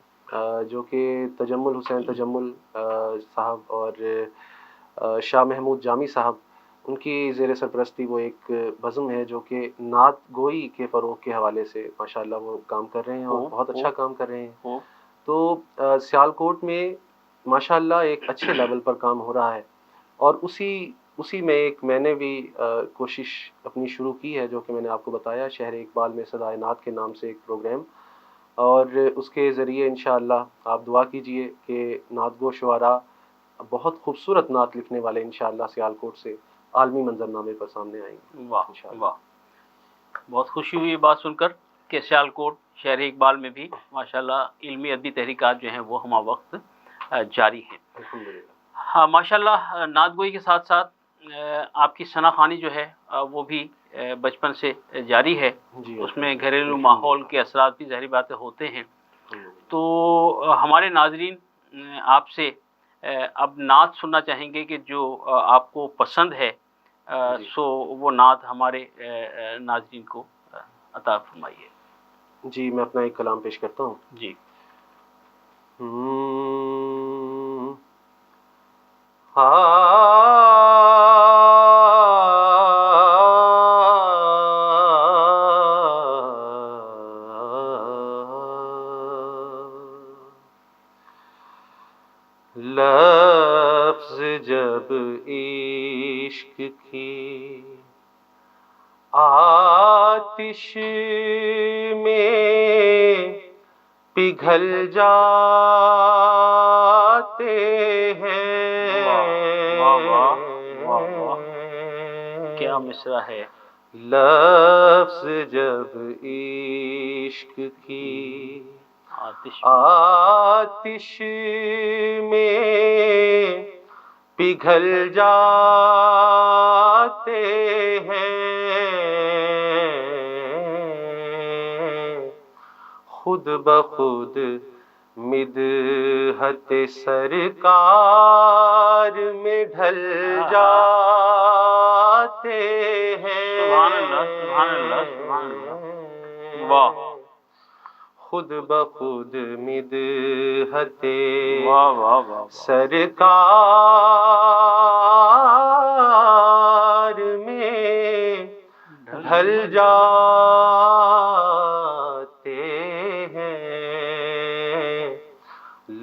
Speaker 3: جو کہ تجمل حسین تجمل صاحب اور شاہ محمود جامی صاحب ان کی زیر سرپرستی وہ ایک بزم ہے جو کہ نعت گوئی کے فروغ کے حوالے سے ماشاءاللہ وہ کام کر رہے ہیں اور بہت اچھا کام کر رہے ہیں۔ تو سیالکوٹ میں ماشاءاللہ ایک اچھے لیول پر کام ہو رہا ہے، اور اسی میں میں نے بھی کوشش اپنی شروع کی ہے، جو کہ میں نے آپ کو بتایا، شہر اقبال میں صدائے نعت کے نام سے ایک پروگرام، اور اس کے ذریعے انشاءاللہ آپ دعا کیجئے کہ نعت گو شعراء بہت خوبصورت نعت لکھنے والے انشاءاللہ سیالکوٹ سے عالمی منظرنامے پر سامنے آئیں گے۔
Speaker 2: واہ واہ، بہت خوشی ہوئی یہ بات سن کر کہ سیالکوٹ شہر اقبال میں بھی ماشاءاللہ علمی ادبی تحریکات جو ہیں وہ ہمہ وقت جاری ہیں۔ ہاں ماشاءاللہ، نعت گوئی کے ساتھ ساتھ آپ کی ثنا خوانی جو ہے وہ بھی بچپن سے جاری ہے، اس میں گھریلو ماحول کے اثرات بھی ظاہری باتیں ہوتے ہیں۔ تو ہمارے ناظرین آپ سے اب نعت سننا چاہیں گے کہ جو آپ کو پسند ہے، سو وہ نعت ہمارے ناظرین کو عطا فرمائیے۔
Speaker 3: جی میں اپنا ایک کلام پیش کرتا ہوں۔
Speaker 2: جی۔
Speaker 3: لفظ جب عشق کی آتش میں پگھل جاتے ہیں،
Speaker 2: کیا مصرع ہے۔
Speaker 3: لفظ جب عشق کی آتش میں پگھل جاتے ہیں، خود بخود مدحت سرکار میں ڈھل جاتے ہیں۔
Speaker 2: سبحان اللہ سبحان اللہ سبحان اللہ، واہ،
Speaker 3: خود بخود مدحت سرکار میں ڈھل جاتے ہیں،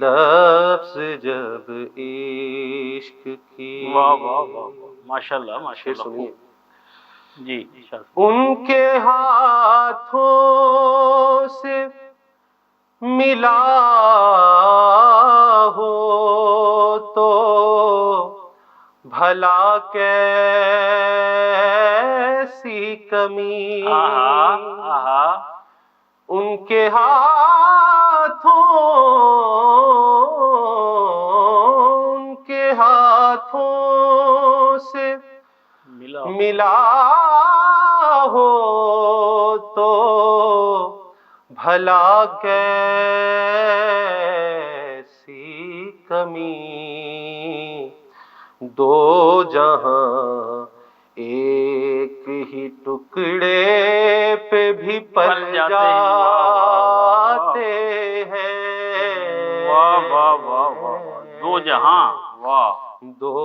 Speaker 3: لفظ جب عشق کی۔
Speaker 2: واہ واہ واہ، ماشاءاللہ ماشاءاللہ،
Speaker 3: سنیے
Speaker 2: جی۔
Speaker 3: ان کے ہاتھوں سے ملا ہو تو بھلا کیسی کمی، ان کے ہاتھوں سے ملا ہو تو بھلا کیسی کمی، دو جہاں ایک ہی ٹکڑے پہ بھی پل جاتے ہیں۔
Speaker 2: واہ واہ واہ واہ، دو جہاں، واہ،
Speaker 3: دو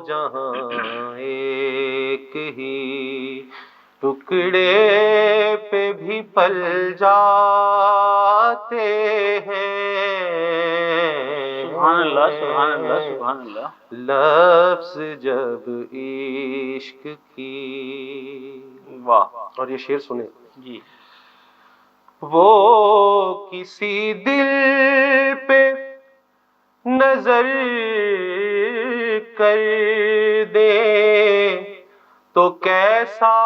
Speaker 3: جہاں ایک ہی ٹکڑے پہ بھی پل جاتے ہیں۔
Speaker 2: سبحان اللہ سبحان اللہ سبحان اللہ،
Speaker 3: لفظ جب عشق کی۔
Speaker 2: واہ،
Speaker 3: اور یہ شعر سنیں۔
Speaker 2: جی۔
Speaker 3: وہ کسی دل پہ نظر کر دے تو کیسا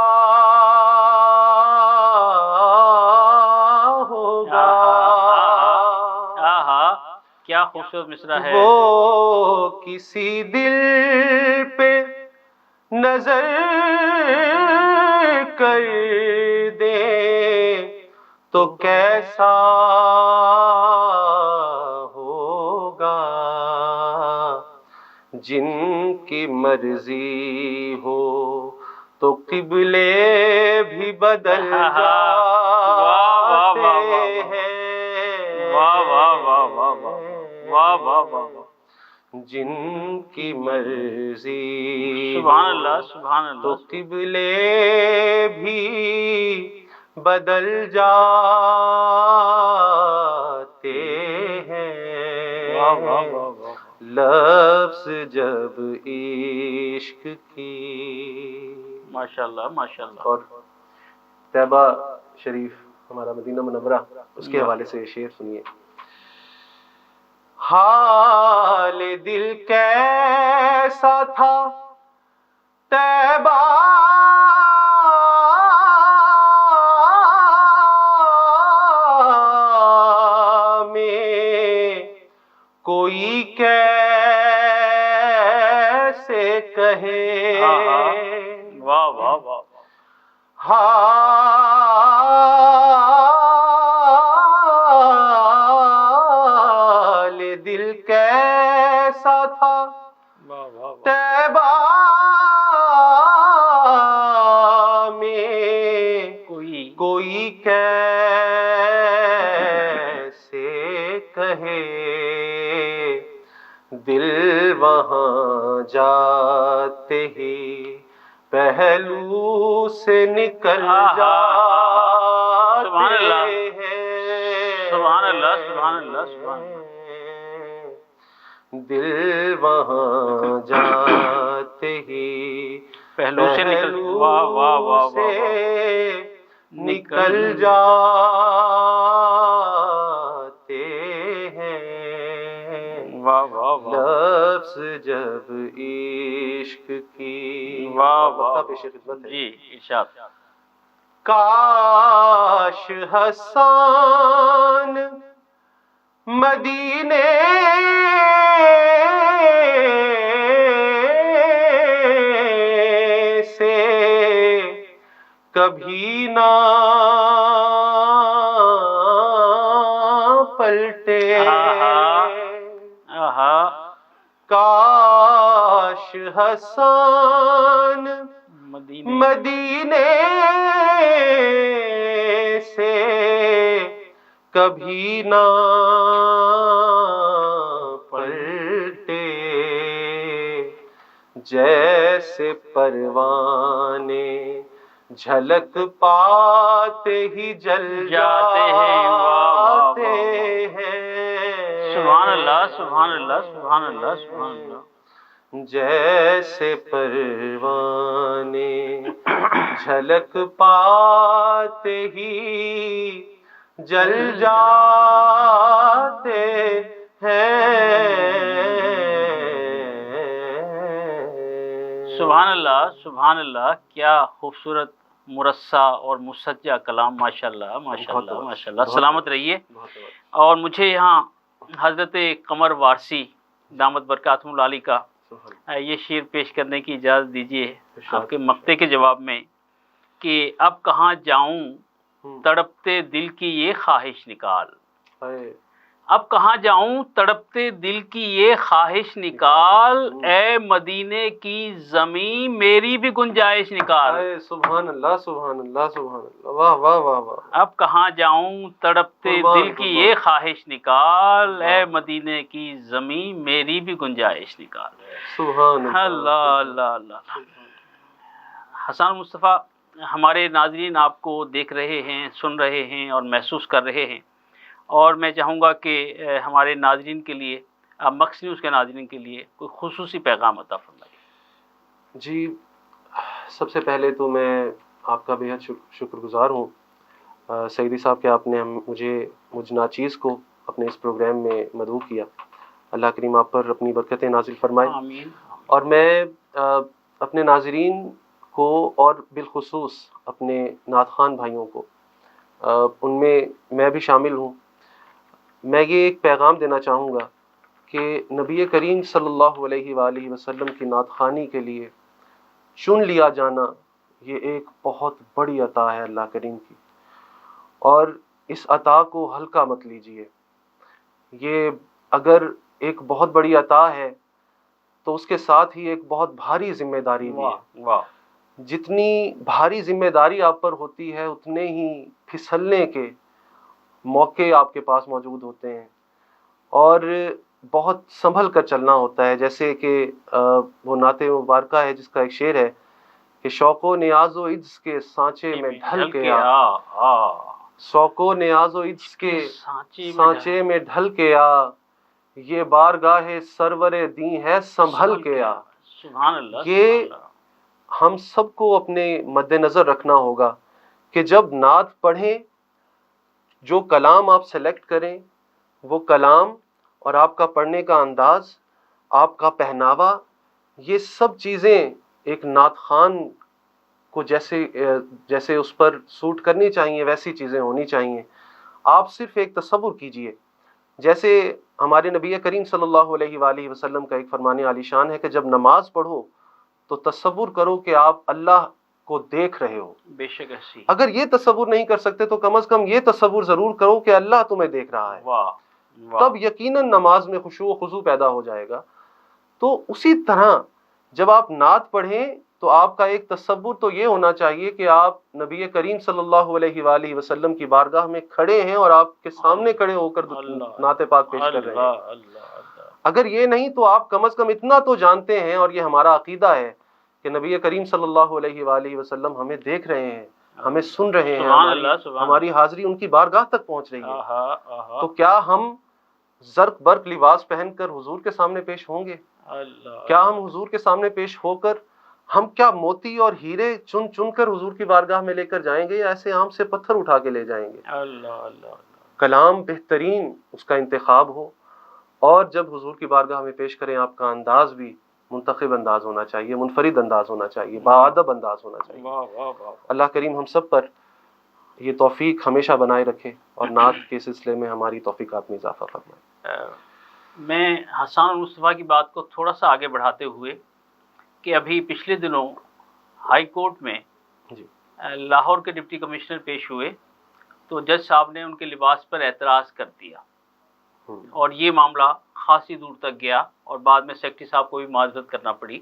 Speaker 3: ہوگا.
Speaker 2: کیا خوبصورت مصرع ہے.
Speaker 3: وہ کسی دل پہ نظر کر دے تو کیسا ہوگا. جن کی مرضی ہو تو قبلے بھی بدل جاتے ہیں. جن کی مرضی
Speaker 2: سبحان اللہ سبحان اللہ
Speaker 3: تو قبلے بھی بدل جاتے ہیں. لفظ جب عشق کی.
Speaker 2: ماشاءاللہ ماشاءاللہ.
Speaker 3: اور طیبہ شریف ہمارا مدینہ منورہ، اس کے حوالے سے شعر سنیے. حال دل کیسا تھا طیبہ میں کوئی کیسے کہے.
Speaker 2: واہ واہ واہ.
Speaker 3: حال دل کیسا تھا طیبہ میں کوئی کیسے کہے. دل وہاں جاتے ہی پہلو سے نکل جاتے ہیں.
Speaker 2: سبحان اللہ سبحان اللہ سبحان اللہ.
Speaker 3: دل وہاں جاتے ہی
Speaker 2: پہلو سے نکل
Speaker 3: جاتے ہیں. لفظ جب عشق کی. پیش خدمت ہے.
Speaker 2: جی ارشاد.
Speaker 3: کاش حسان مدینے سے کبھی نہ پلٹے. کاش حسان مدینے سے کبھی نہ پلٹے. جیسے پروانے جھلک پاتے ہی جل جاتے ہیں.
Speaker 2: سبحان اللہ سبحان اللہ سبحان اللہ سبحان اللہ.
Speaker 3: جیسے پروانے جھلک پاتے ہی جل جاتے ہیں.
Speaker 2: سبحان اللہ سبحان اللہ. کیا خوبصورت مرصع اور مسجع کلام. ماشاءاللہ ماشاءاللہ ماشاءاللہ. سلامت رہیے. اور مجھے یہاں حضرت قمر وارسی دامت برکاتہم العالی کا یہ شعر پیش کرنے کی اجازت دیجیے آپ کے مقطع کے جواب میں کہ اب کہاں جاؤں تڑپتے دل کی یہ خواہش نکال. اب کہاں جاؤں تڑپتے دل کی یہ خواہش نکال. اے مدینے کی زمین میری بھی گنجائش نکال.
Speaker 3: سبحان اللہ سبحان اللہ سبحان اللہ. واہ واہ واہ واہ.
Speaker 2: اب کہاں جاؤں تڑپتے دل کی یہ خواہش نکال. اے مدینے کی زمین میری بھی گنجائش نکال.
Speaker 3: سبحان
Speaker 2: اللہ اللہ اللہ. حسن مصطفیٰ، ہمارے ناظرین آپ کو دیکھ رہے ہیں، سن رہے ہیں اور محسوس کر رہے ہیں، اور میں چاہوں گا کہ ہمارے ناظرین کے لیے، مکس نیوز کے ناظرین کے لیے کوئی خصوصی پیغام عطا فرمائیے.
Speaker 3: جی، سب سے پہلے تو میں آپ کا بے حد شکر گزار ہوں. سعیدی صاحب کہ آپ نے مجھ ناچیز کو اپنے اس پروگرام میں مدعو کیا. اللہ کریم آپ پر اپنی برکتیں نازل فرمائے.
Speaker 2: آمین.
Speaker 3: اور میں اپنے ناظرین کو اور بالخصوص اپنے نعت خوان بھائیوں کو، ان میں بھی شامل ہوں، میں یہ ایک پیغام دینا چاہوں گا کہ نبی کریم صلی اللہ علیہ وآلہ وسلم کی نعت خوانی کے لیے چن لیا جانا یہ ایک بہت بڑی عطا ہے اللہ کریم کی، اور اس عطا کو ہلکا مت لیجیے. یہ اگر ایک بہت بڑی عطا ہے تو اس کے ساتھ ہی ایک بہت بھاری ذمہ داری بھی ہے. جتنی بھاری ذمہ داری آپ پر ہوتی ہے اتنے ہی پھسلنے کے موقع آپ کے پاس موجود ہوتے ہیں، اور بہت سنبھل کر چلنا ہوتا ہے. جیسے کہ وہ نعت مبارکہ ہے جس کا ایک شعر ہے کہ شوق و نیاز و عجز کے سانچے میں ڈھل کے آ، شوق و نیاز و عجز کے سانچے میں ڈھل کے آ، یہ بارگاہ سرور دین ہے سنبھل کے آ.
Speaker 2: سبحان اللہ.
Speaker 3: یہ ہم سب کو اپنے مد نظر رکھنا ہوگا کہ جب نعت پڑھیں، جو کلام آپ سلیکٹ کریں وہ کلام اور آپ کا پڑھنے کا انداز، آپ کا پہناوا، یہ سب چیزیں ایک نعت خوان کو جیسے اس پر سوٹ کرنی چاہیے ویسی چیزیں ہونی چاہیے. آپ صرف ایک تصور کیجئے، جیسے ہمارے نبی کریم صلی اللہ علیہ وآلہ وسلم کا ایک فرمان عالی شان ہے کہ جب نماز پڑھو تو تصور کرو کہ آپ اللہ کو دیکھ رہے ہو.
Speaker 2: بے شک ایسی.
Speaker 3: اگر یہ تصور نہیں کر سکتے تو کم از کم یہ تصور ضرور کرو کہ اللہ تمہیں دیکھ رہا ہے.
Speaker 2: واہ.
Speaker 3: تب یقیناً نماز میں خشوع و خضوع پیدا ہو جائے گا. تو اسی طرح جب آپ نعت پڑھیں تو آپ کا ایک تصور تو یہ ہونا چاہیے کہ آپ نبی کریم صلی اللہ علیہ وآلہ وسلم کی بارگاہ میں کھڑے ہیں اور آپ کے سامنے کھڑے ہو کر نعت پاک پیش کر رہے ہیں. اگر یہ نہیں تو آپ کم از کم اتنا تو جانتے ہیں، اور یہ ہمارا عقیدہ ہے کہ نبی کریم صلی اللہ علیہ وآلہ وسلم ہمیں دیکھ رہے ہیں، ہمیں سن رہے ہیں، ہماری حاضری ان کی بارگاہ تک پہنچ رہی ہے. تو کیا ہم زرق برق لباس پہن کر حضور کے سامنے پیش ہوں گے؟ کیا ہم حضور کے سامنے پیش ہو کر ہم کیا موتی اور ہیرے چن چن کر حضور کی بارگاہ میں لے کر جائیں گے، یا ایسے عام سے پتھر اٹھا کے لے جائیں گے؟ کلام بہترین اس کا انتخاب ہو، اور جب حضور کی بارگاہ میں پیش کریں آپ کا انداز بھی منتخب انداز ہونا چاہیے، منفرد انداز ہونا چاہیے، باادب انداز ہونا چاہیے. اللہ کریم ہم سب پر یہ توفیق ہمیشہ بنائے رکھے اور نعت کے سلسلے میں ہماری توفیقات میں اضافہ فرمائے.
Speaker 2: میں حسان المصطفیٰ کی بات کو تھوڑا سا آگے بڑھاتے ہوئے کہ ابھی پچھلے دنوں ہائی کورٹ میں لاہور کے ڈپٹی کمشنر پیش ہوئے تو جج صاحب نے ان کے لباس پر اعتراض کر دیا، اور یہ معاملہ خاصی دور تک گیا اور بعد میں سیکرٹری صاحب کو بھی معذرت کرنا پڑی.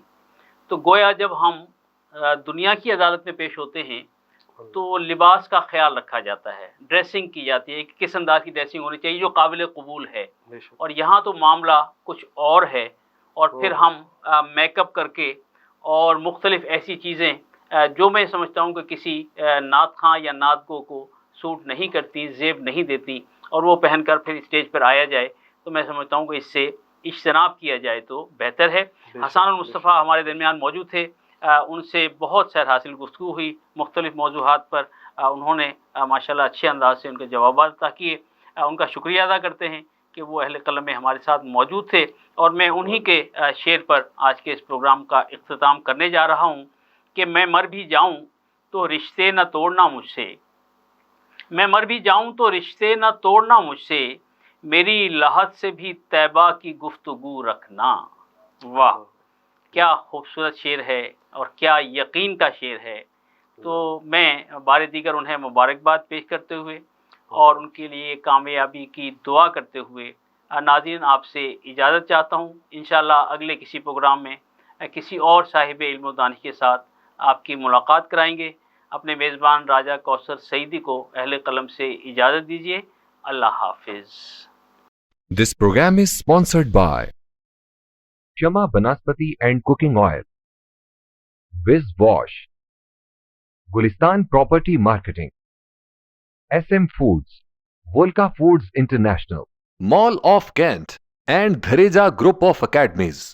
Speaker 2: تو گویا جب ہم دنیا کی عدالت میں پیش ہوتے ہیں تو لباس کا خیال رکھا جاتا ہے، ڈریسنگ کی جاتی ہے کہ کس انداز کی ڈریسنگ ہونی چاہیے جو قابل قبول ہے. اور یہاں تو معاملہ کچھ اور ہے، اور پھر ہم میک اپ کر کے اور مختلف ایسی چیزیں جو میں سمجھتا ہوں کہ کسی نعت خواں یا نعت گو کو سوٹ نہیں کرتی، زیب نہیں دیتی، اور وہ پہن کر پھر اسٹیج پر آیا جائے، تو میں سمجھتا ہوں کہ اس سے اجتناب کیا جائے تو بہتر ہے. حسان المصطفیٰ ہمارے درمیان موجود تھے، ان سے بہت سیر حاصل گفتگو ہوئی مختلف موضوعات پر. انہوں نے ماشاءاللہ اچھے انداز سے ان کے جوابات عطا کیے. ان کا شکریہ ادا کرتے ہیں کہ وہ اہل قلم میں ہمارے ساتھ موجود تھے، اور میں انہی کے شعر پر آج کے اس پروگرام کا اختتام کرنے جا رہا ہوں کہ میں مر بھی جاؤں تو رشتے نہ توڑنا مجھ سے، میں مر بھی جاؤں تو رشتے نہ توڑنا مجھ سے، میری لحد سے بھی طیبہ کی گفتگو رکھنا. واہ، کیا خوبصورت شعر ہے اور کیا یقین کا شعر ہے. تو میں بار دیگر انہیں مبارکباد پیش کرتے ہوئے اور ان کے لیے کامیابی کی دعا کرتے ہوئے ناظرین آپ سے اجازت چاہتا ہوں. انشاءاللہ اگلے کسی پروگرام میں کسی اور صاحب علم و دانش کے ساتھ آپ کی ملاقات کرائیں گے. اپنے میزبان راجہ کوثر سعیدی کو اہل قلم سے اجازت دیجیے. اللہ حافظ.
Speaker 1: This program is sponsored by Shama Banaspati and Cooking Oil, Wiz Wash, Gulistan Property Marketing, SM Foods, Volca Foods International, Mall of Kent, and Dhareja Group of Academies.